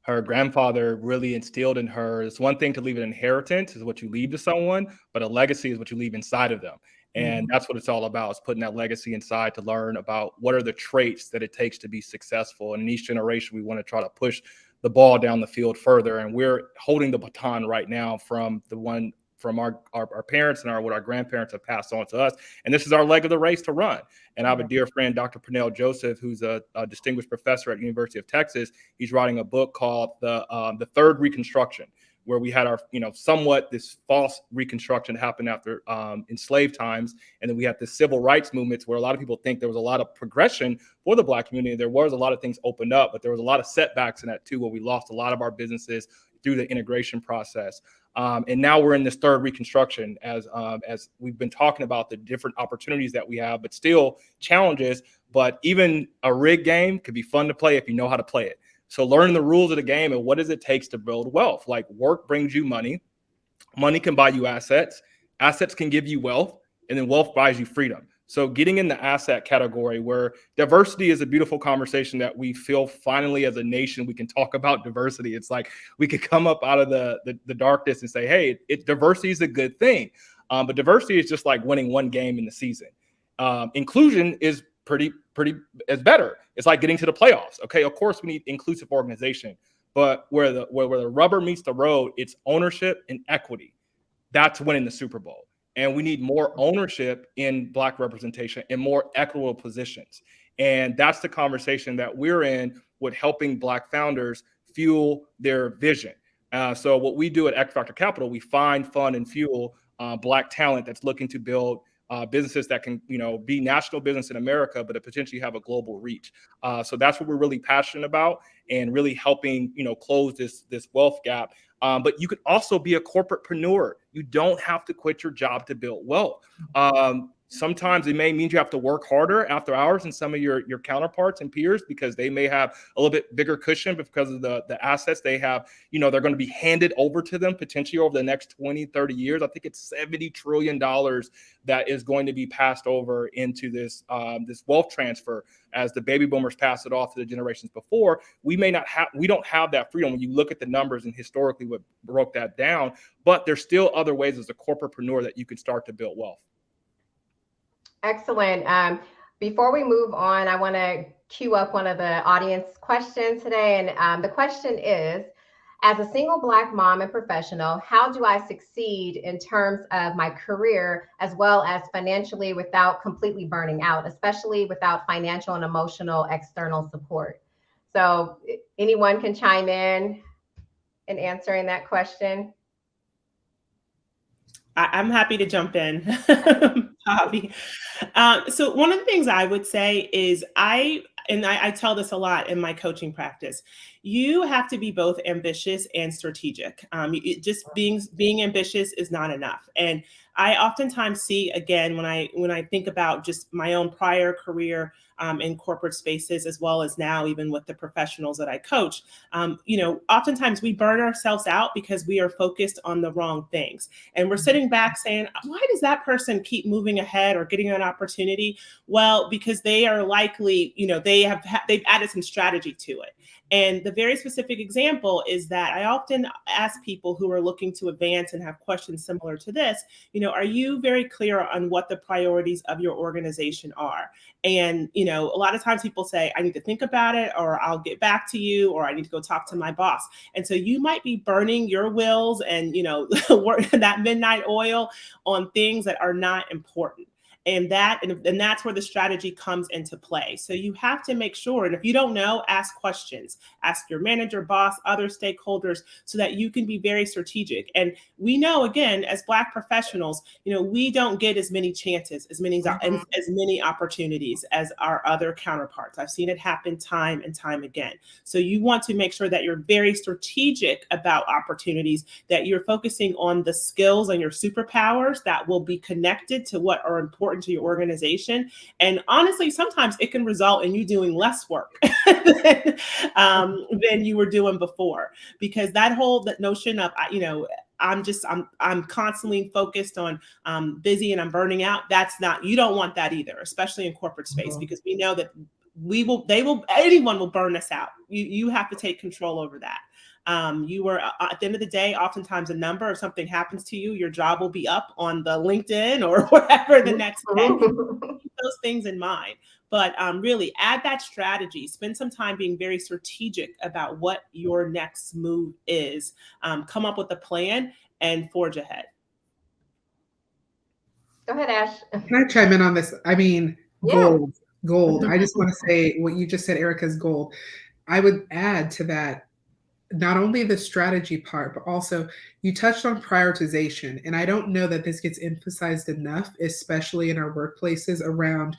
Her grandfather really instilled in her, it's one thing to leave an inheritance, is what you leave to someone, but a legacy is what you leave inside of them. And that's what it's all about, is putting that legacy inside to learn about what are the traits that it takes to be successful. And in each generation, we want to try to push the ball down the field further. And we're holding the baton right now from our parents and what our grandparents have passed on to us. And this is our leg of the race to run. And I have a dear friend, Dr. Pernell Joseph, who's a distinguished professor at the University of Texas. He's writing a book called The Third Reconstruction, where we had our, somewhat this false reconstruction happen after enslaved times. And then we had the civil rights movements where a lot of people think there was a lot of progression for the Black community. There was a lot of things opened up, but there was a lot of setbacks in that too, where we lost a lot of our businesses through the integration process. And now we're in this third reconstruction as we've been talking about the different opportunities that we have, but still challenges. But even a rigged game could be fun to play if you know how to play it. So learning the rules of the game and what does it take to build wealth? Like, work brings you money. Money can buy you assets. Assets can give you wealth, and then wealth buys you freedom. So getting in the asset category, where diversity is a beautiful conversation that we feel finally as a nation we can talk about diversity. It's like we could come up out of the darkness and say, hey, diversity is a good thing. But diversity is just like winning one game in the season. Inclusion is pretty is better. It's like getting to the playoffs. Okay, of course we need inclusive organization, but where the rubber meets the road, it's ownership and equity. that's winning the Super Bowl. And we need more ownership in Black representation and more equitable positions. And that's the conversation that we're in with helping Black founders fuel their vision. So what we do at XFactor Capital, we find, fund, and fuel Black talent that's looking to build businesses that can, be national business in America, but potentially have a global reach. So that's what we're really passionate about, and really helping, close this wealth gap. But you could also be a corporatepreneur. You don't have to quit your job to build wealth. Sometimes it may mean you have to work harder after hours than some of your counterparts and peers, because they may have a little bit bigger cushion because of the assets they have. They're going to be handed over to them potentially over the next 20, 30 years. I think it's $70 trillion that is going to be passed over into this wealth transfer as the baby boomers pass it off to the generations before. We don't have that freedom when you look at the numbers and historically what broke that down, but there's still other ways as a corporatepreneur that you can start to build wealth. Excellent. Before we move on, I want to queue up one of the audience questions today. And the question is, as a single Black mom and professional, how do I succeed in terms of my career as well as financially without completely burning out, especially without financial and emotional external support? So anyone can chime in answering that question. I'm happy to jump in, Bobbie. So one of the things I would say is I tell this a lot in my coaching practice. You have to be both ambitious and strategic. Just being ambitious is not enough. And I oftentimes see, again, when I think about just my own prior career in corporate spaces, as well as now even with the professionals that I coach, oftentimes we burn ourselves out because we are focused on the wrong things. And we're sitting back saying, why does that person keep moving ahead or getting an opportunity? Well, because they are likely, they've added some strategy to it. And the very specific example is that I often ask people who are looking to advance and have questions similar to this, are you very clear on what the priorities of your organization are? And, a lot of times people say, I need to think about it, or I'll get back to you, or I need to go talk to my boss. And so you might be burning your wills and, that midnight oil on things that are not important. And that's where the strategy comes into play. So you have to make sure, and if you don't know, ask questions, ask your manager, boss, other stakeholders, so that you can be very strategic. And we know, again, as Black professionals, we don't get as many chances, as many opportunities as our other counterparts. I've seen it happen time and time again. So you want to make sure that you're very strategic about opportunities, that you're focusing on the skills and your superpowers that will be connected to what are important to your organization. And honestly, sometimes it can result in you doing less work than you were doing before, because that notion of, I'm constantly focused on busy and I'm burning out. You don't want that either, especially in corporate space, because we know that anyone will burn us out. You have to take control over that. You were at the end of the day, oftentimes a number. If something happens to you, your job will be up on the LinkedIn or whatever the next day. Keep those things in mind. But really add that strategy. Spend some time being very strategic about what your next move is. Come up with a plan and forge ahead. Go ahead, Ash. Can I chime in on this? I mean, gold. I just want to say what you just said, Arika, is gold. I would add to that, not only the strategy part, but also you touched on prioritization. And I don't know that this gets emphasized enough, especially in our workplaces, around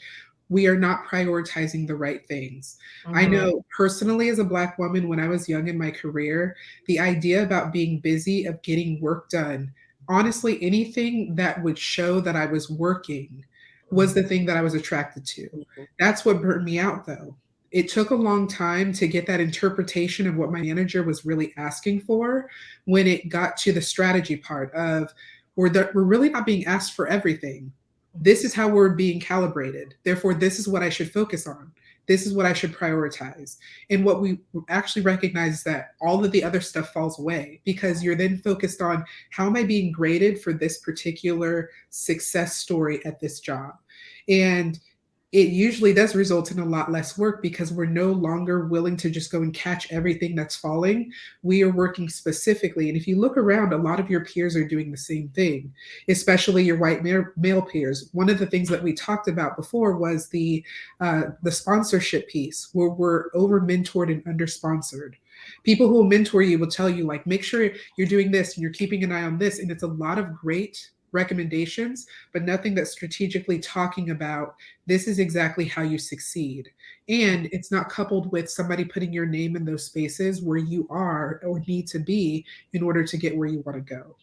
we are not prioritizing the right things. Mm-hmm. I know personally, as a Black woman, when I was young in my career, the idea about being busy, of getting work done, honestly, anything that would show that I was working was the thing that I was attracted to. Mm-hmm. That's what burnt me out, though. It took a long time to get that interpretation of what my manager was really asking for when it got to the strategy part of we're really not being asked for everything. This is how we're being calibrated. Therefore, this is what I should focus on. This is what I should prioritize. And what we actually recognize is that all of the other stuff falls away, because you're then focused on how am I being graded for this particular success story at this job. And it usually does result in a lot less work because we're no longer willing to just go and catch everything that's falling. We are working specifically. And if you look around, a lot of your peers are doing the same thing, especially your white male peers. One of the things that we talked about before was the sponsorship piece, where we're over mentored and under sponsored. People who will mentor you will tell you, like, make sure you're doing this and you're keeping an eye on this. And it's a lot of great recommendations, but nothing that's strategically talking about this is exactly how you succeed. And it's not coupled with somebody putting your name in those spaces where you are or need to be in order to get where you want to go.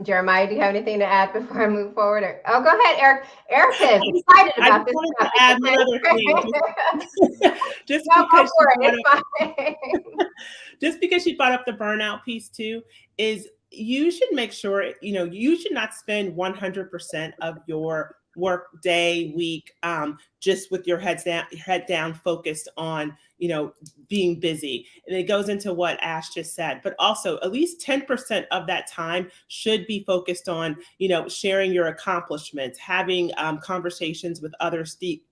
Jeremiah, do you have anything to add before I move forward? Oh, go ahead, Eric. Erica is excited about this wanted topic. to add one other thing. Just No, go because for it. It's fine. just because she brought up the burnout piece too, is you should make sure, you should not spend 100% of your work day, week, just with your head down, focused on, being busy. And it goes into what Ash just said, but also at least 10% of that time should be focused on, sharing your accomplishments, having conversations with other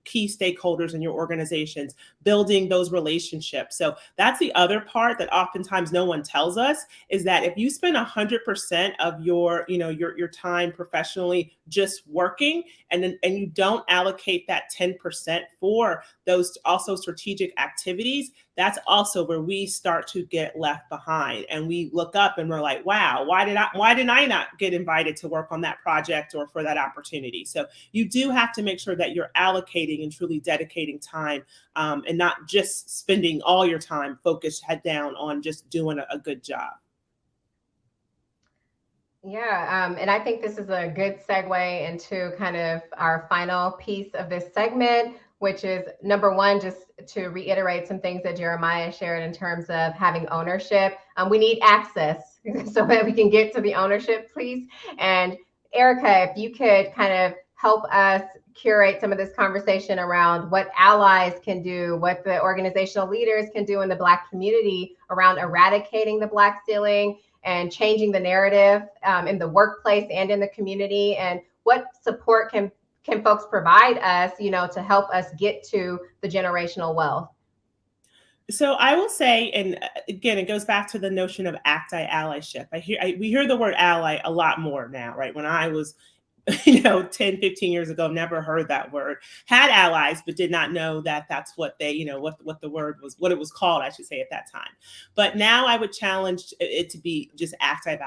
key stakeholders in your organizations, building those relationships. So that's the other part that oftentimes no one tells us, is that if you spend 100% of your, your time professionally just working, and you don't allocate that 10% for those also strategic activities, that's also where we start to get left behind. And we look up and we're like, wow, why didn't I not get invited to work on that project or for that opportunity? So you do have to make sure that you're allocating and truly dedicating time, and not just spending all your time focused head down on just doing a good job. Yeah, and I think this is a good segue into kind of our final piece of this segment, which is number one, just to reiterate some things that Jeremiah shared in terms of having ownership. We need access so that we can get to the ownership, please. And Arika, if you could kind of help us curate some of this conversation around what allies can do, what the organizational leaders can do in the Black community around eradicating the Black ceiling and changing the narrative in the workplace and in the community, and what support can folks provide us, to help us get to the generational wealth? So I will say, and again, it goes back to the notion of allyship. We hear the word ally a lot more now, right? When I was 10, 15 years ago, never heard that word, had allies, but did not know that that's what they, what the word was, what it was called, I should say, at that time. But now I would challenge it to be just active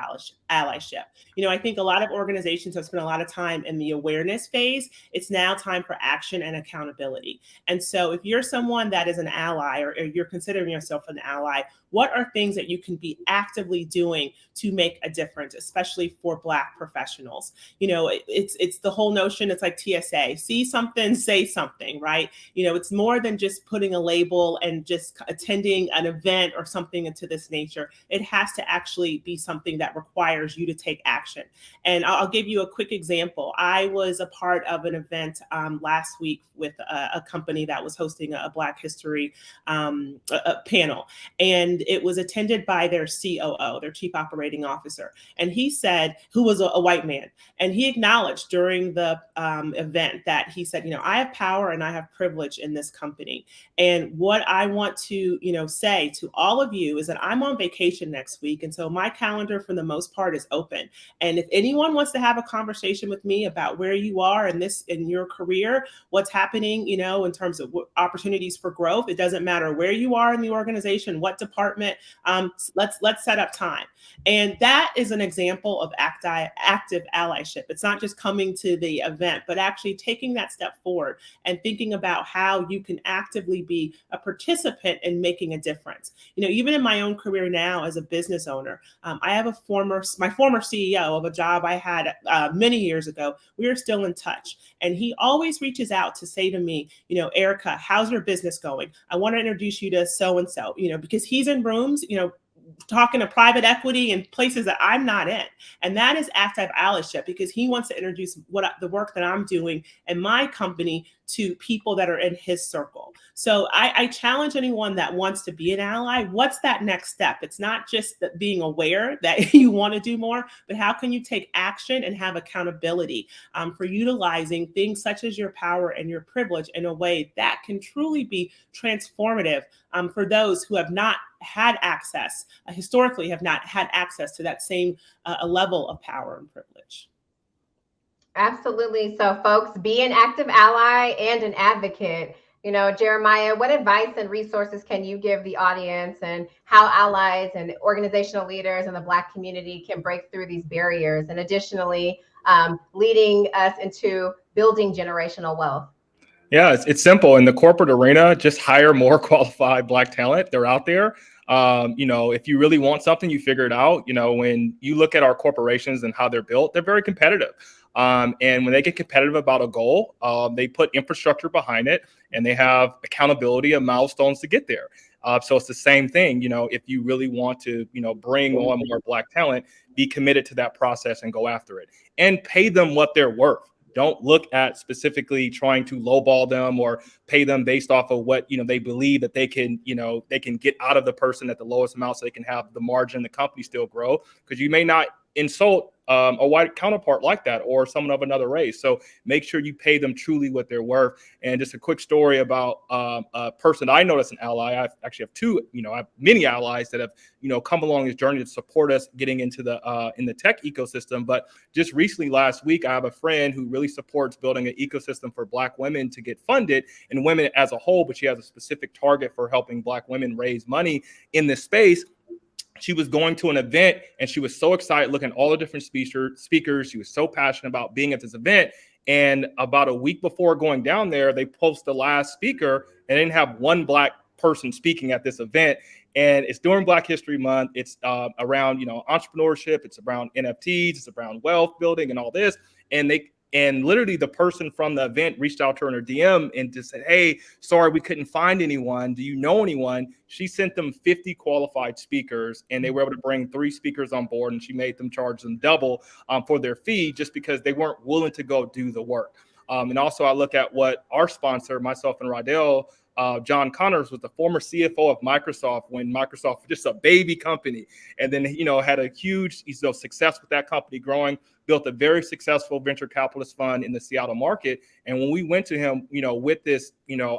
allyship. I think a lot of organizations have spent a lot of time in the awareness phase. It's now time for action and accountability. And so if you're someone that is an ally, or you're considering yourself an ally, what are things that you can be actively doing to make a difference, especially for Black professionals? It's the whole notion. It's like TSA, see something, say something, right? It's more than just putting a label and just attending an event or something into this nature. It has to actually be something that requires you to take action. And I'll give you a quick example. I was a part of an event last week with a company that was hosting a Black History a panel. And it was attended by their COO, their Chief Operating Officer. And he said, who was a white man, and he acknowledged during the event that he said, I have power and I have privilege in this company. And what I want to, say to all of you is that I'm on vacation next week. And so my calendar for the most part is open. And if anyone wants to have a conversation with me about where you are in your career, what's happening, in terms of opportunities for growth, it doesn't matter where you are in the organization, what department, let's set up time. And that is an example of active allyship. It's not just coming to the event, but actually taking that step forward and thinking about how you can actively be a participant in making a difference. Even in my own career now as a business owner, I have my former CEO of a job I had many years ago. We are still in touch. And he always reaches out to say to me, Arika, how's your business going? I want to introduce you to so-and-so, because he's in rooms, talking to private equity and places that I'm not in. And that is active allyship, because he wants to introduce the work that I'm doing in my company to people that are in his circle. So I challenge anyone that wants to be an ally. What's that next step? It's not just that being aware that you want to do more, but how can you take action and have accountability for utilizing things such as your power and your privilege in a way that can truly be transformative for those who have not had access, historically have not had access to that same level of power and privilege. Absolutely. So folks, be an active ally and an advocate. You know, Jeremiah, what advice and resources can you give the audience, and how allies and organizational leaders in the Black community can break through these barriers, and additionally, leading us into building generational wealth? Yeah, it's simple. In the corporate arena, just hire more qualified Black talent. They're out there. If you really want something, you figure it out. When you look at our corporations and how they're built, they're very competitive. And when they get competitive about a goal, they put infrastructure behind it, and they have accountability and milestones to get there. So it's the same thing. If you really want to, bring on more Black talent, be committed to that process and go after it, and pay them what they're worth. Don't look at specifically trying to lowball them or pay them based off of what they believe that they can get out of the person at the lowest amount, so they can have the margin, the company still grow, because you may not insult a white counterpart like that, or someone of another race. So make sure you pay them truly what they're worth. And just a quick story about a person I know that's an ally. I actually have two, I have many allies that have, come along this journey to support us getting into the in the tech ecosystem. But just recently, last week, I have a friend who really supports building an ecosystem for Black women to get funded, and women as a whole, but she has a specific target for helping Black women raise money in this space. She was going to an event, and she was so excited looking at all the different speakers. She was so passionate about being at this event. And about a week before going down there, they post the last speaker, and they didn't have one Black person speaking at this event. And it's during Black History Month. It's around, entrepreneurship. It's around NFTs. It's around wealth building and all this. And literally the person from the event reached out to her in her DM and just said, "Hey, sorry, we couldn't find anyone. Do you know anyone?" She sent them 50 qualified speakers, and they were able to bring 3 speakers on board, and she made them charge them double for their fee, just because they weren't willing to go do the work. And also I look at what our sponsor, myself and Rydell, John Connors, was the former CFO of Microsoft when Microsoft was just a baby company, and then had a huge success with that company growing, built a very successful venture capitalist fund in the Seattle market. And when we went to him, with this,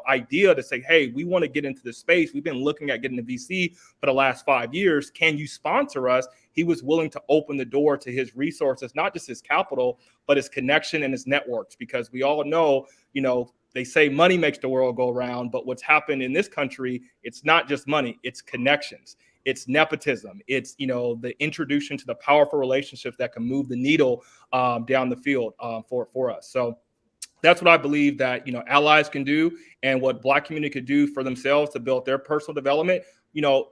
idea to say, "Hey, we want to get into this space. We've been looking at getting a VC for the last 5 years. Can you sponsor us?" He was willing to open the door to his resources, not just his capital, but his connection and his networks, because we all know, they say money makes the world go round, but what's happened in this country, it's not just money, it's connections. It's nepotism. It's, the introduction to the powerful relationships that can move the needle down the field for us. So that's what I believe that, allies can do, and what Black community could do for themselves to build their personal development.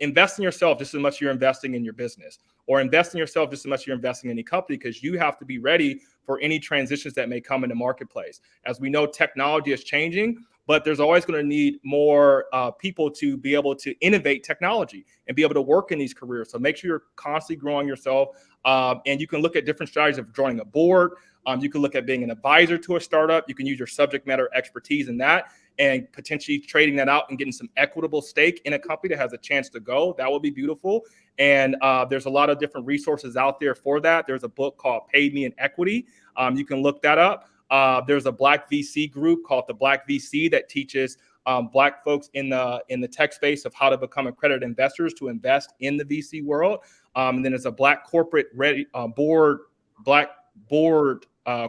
Invest in yourself just as much as you're investing in your business, or invest in yourself just as much as you're investing in any company, because you have to be ready for any transitions that may come in the marketplace. As we know, technology is changing, but there's always going to need more people to be able to innovate technology and be able to work in these careers. So make sure you're constantly growing yourself. And you can look at different strategies of joining a board. You can look at being an advisor to a startup. You can use your subject matter expertise in that, and potentially trading that out and getting some equitable stake in a company that has a chance to go. That would be beautiful. And there's a lot of different resources out there for that. There's a book called Paid Me in Equity. You can look that up. There's a Black VC group called the Black VC that teaches Black folks in the tech space of how to become accredited investors to invest in the VC world. And then there's a Black corporate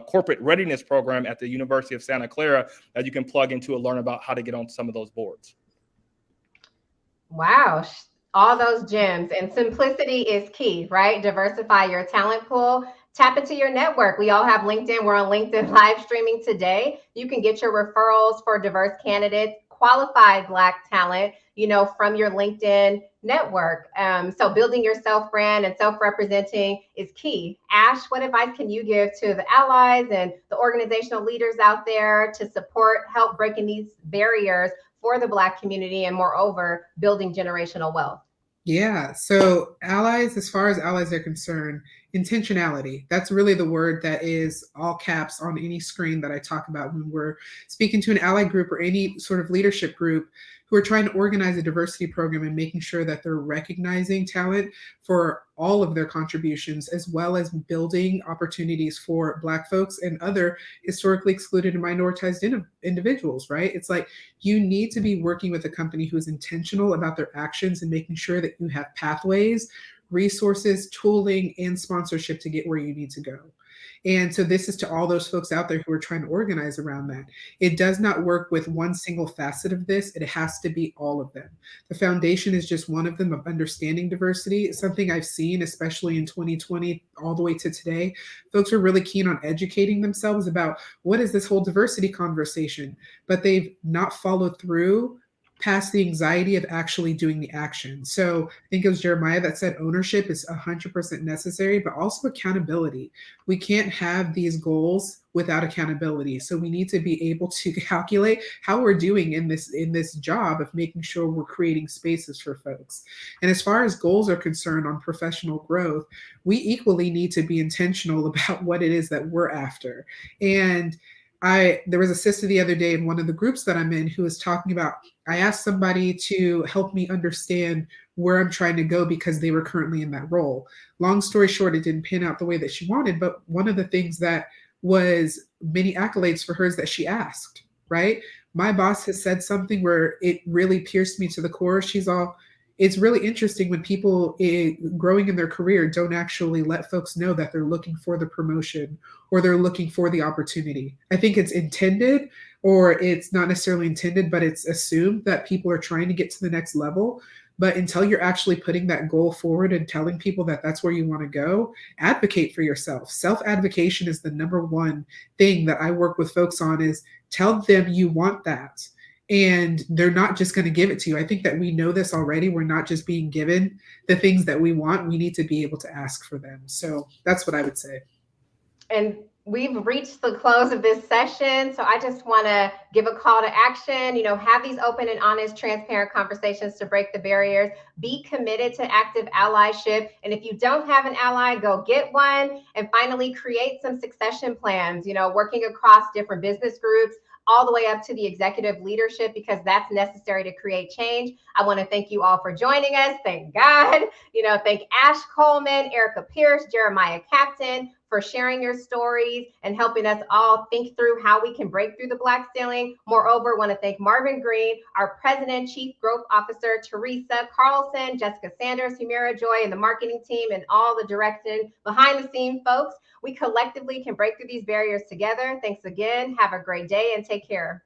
corporate readiness program at the University of Santa Clara that you can plug into and learn about how to get on some of those boards. Wow. All those gems, and simplicity is key, right? Diversify your talent pool. Tap into your network. We all have LinkedIn. We're on LinkedIn live streaming today. You can get your referrals for diverse candidates, qualified Black talent, from your LinkedIn network. So building your self-brand and self-representing is key. Ash, what advice can you give to the allies and the organizational leaders out there to help breaking these barriers for the Black community, and moreover, building generational wealth? Yeah. So allies, as far as allies are concerned, intentionality. That's really the word that is all caps on any screen that I talk about when we're speaking to an ally group or any sort of leadership group who are trying to organize a diversity program and making sure that they're recognizing talent for all of their contributions, as well as building opportunities for Black folks and other historically excluded and minoritized individuals, right? It's like you need to be working with a company who's intentional about their actions and making sure that you have pathways, resources, tooling, and sponsorship to get where you need to go. And so this is to all those folks out there who are trying to organize around that. It does not work with one single facet of this. It has to be all of them. The foundation is just one of them of understanding diversity. It's something I've seen, especially in 2020, all the way to today. Folks are really keen on educating themselves about what is this whole diversity conversation, but they've not followed through past the anxiety of actually doing the action. So I think it was Jeremiah that said ownership is 100% necessary, but also accountability. We can't have these goals without accountability. So we need to be able to calculate how we're doing in this job of making sure we're creating spaces for folks. And as far as goals are concerned on professional growth, we equally need to be intentional about what it is that we're after. And there was a sister the other day in one of the groups that I'm in who was talking about, I asked somebody to help me understand where I'm trying to go because they were currently in that role. Long story short, it didn't pan out the way that she wanted, but one of the things that was many accolades for her is that she asked, right? My boss has said something where it really pierced me to the core. It's really interesting when people growing in their career don't actually let folks know that they're looking for the promotion or they're looking for the opportunity. I think it's intended, or it's not necessarily intended, but it's assumed that people are trying to get to the next level. But until you're actually putting that goal forward and telling people that that's where you want to go, advocate for yourself. Self-advocation is the number one thing that I work with folks on, is tell them you want that. And they're not just going to give it to you. I think that we know this already. We're not just being given the things that we want. We need to be able to ask for them. So that's what I would say. And we've reached the close of this session. So I just want to give a call to action, have these open and honest, transparent conversations to break the barriers, be committed to active allyship. And if you don't have an ally, go get one. And finally, create some succession plans, working across different business groups, all the way up to the executive leadership, because that's necessary to create change. I want to thank you all for joining us. Thank God. Thank Ash Coleman, Arika Pierce, Jeremiah Captain for sharing your stories and helping us all think through how we can break through the Black ceiling. Moreover, I want to thank Marvin Green, our President, Chief Growth Officer, Teresa Carlson, Jessica Sanders, Humira Joy, and the marketing team, and all the directing behind the scene folks. We collectively can break through these barriers together. Thanks again. Have a great day and take care.